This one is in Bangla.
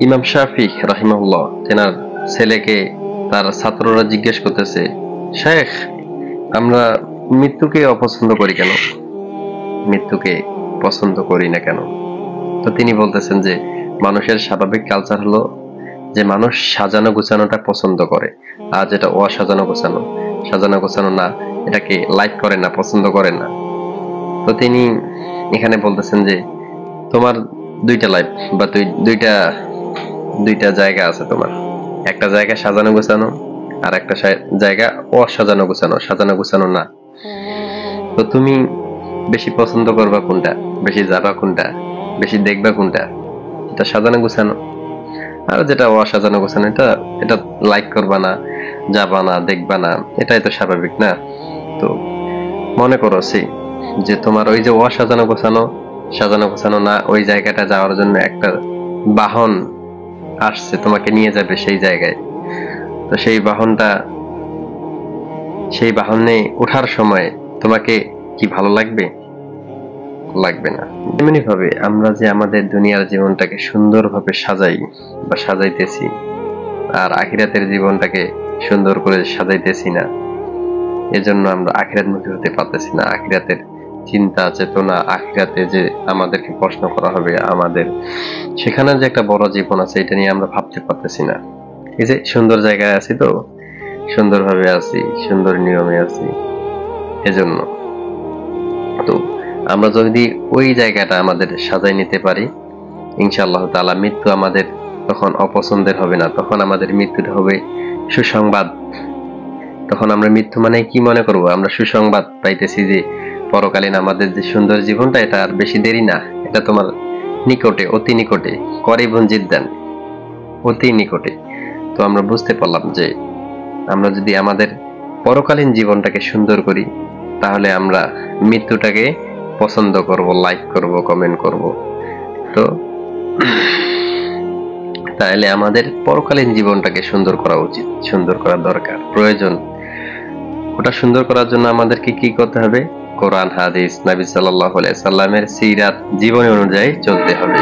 ইমাম শাফি রাহিমাহুল্লাহ তেনার ছেলেকে তার ছাত্ররা জিজ্ঞেস করতেছে, শেখ, আমরা মৃত্যুকে অপছন্দ করি কেন? মৃত্যুকে পছন্দ করি না কেন? তো তিনি বলতেছেন যে মানুষের স্বাভাবিক কালচার হলো যে মানুষ সাজানো গোছানোটা পছন্দ করে, আর যেটা অসাজানো গোছানো, সাজানো গোছানো না, এটাকে লাইক করে না, পছন্দ করে না। তো তিনি এখানে বলতেছেন যে তোমার দুইটা লাইফ বা দুইটা দুইটা জায়গা আছে তোমার। একটা জায়গা সাজানো গোছানো, আর একটা জায়গা অসাজানো গোছানো, সাজানো গোছানো না। তো তুমি বেশি পছন্দ করবা কোনটা, বেশি যাবা কোনটা, বেশি দেখবা কোনটা? এটা সাজানো গোছানো। আর যেটা অসাজানো গোছানো, এটা এটা লাইক করবা না, যাবা না, দেখবা না, এটাই তো স্বাভাবিক না? তো মনে করো যে তোমার ওই যে অসাজানো গোছানো, সাজানো গোছানো না, ওই জায়গাটা যাওয়ার জন্য একটা বাহন আসছে, তোমাকে নিয়ে যাবে সেই জায়গায়। তো সেই বাহনে ওঠার সময় তোমাকে কি ভালো লাগবে? লাগবে না। তেমনি ভাবে আমরা যে আমাদের দুনিয়ার জীবনটাকে সুন্দরভাবে সাজাই বা সাজাইতেছি, আর আখিরাতের জীবনটাকে সুন্দর করে সাজাইতেছি না, এজন্য আমরা আখিরাতমুখী হতে পারতেছি না। আখিরাতের চিন্তা চেতনা, আখিরাতে যে আমাদেরকে প্রশ্ন করা হবে, আমাদের সেখানে যে একটা বড় জীবন আছে, এটা নিয়ে আমরা ভাবতে পারতেছি না। এই যে সুন্দর জায়গায় আছি, তো সুন্দরভাবে আছি, সুন্দর নিয়মে আছি, এজন্য। তো আমরা যদি ওই জায়গাটা আমাদের সাজাই নিতে পারি, ইনশাআল্লাহ তাআলা মৃত্যু আমাদের তখন অপছন্দের হবে না। তখন আমাদের মৃত্যুটা হবে সুসংবাদ। তখন আমরা মৃত্যু মানে কি মনে করব? আমরা সুসংবাদ পাইতেছি যে পরকালীন আমাদের যে সুন্দর জীবনটা, এটা আর বেশি দেরি না, এটা তোমার নিকটে, অতি নিকটে, করিবুন জিদ্দান, অতি নিকটে। তো আমরা বুঝতে পারলাম যে আমরা যদি আমাদের পরকালীন জীবনটাকে সুন্দর করি, তাহলে আমরা মৃত্যুটাকে পছন্দ করব, লাইক করব, কমেন্ট করব। তো তাহলে আমাদের পরকালীন জীবনটাকে সুন্দর করা উচিত, সুন্দর করা দরকার, প্রয়োজন। ওটা সুন্দর করার জন্য আমাদেরকে কি করতে হবে? কোরআন, হাদিস, নবী সাল্লাল্লাহু আলাইহি সাল্লামের সিরাত, জীবনী অনুযায়ী চলতে হবে।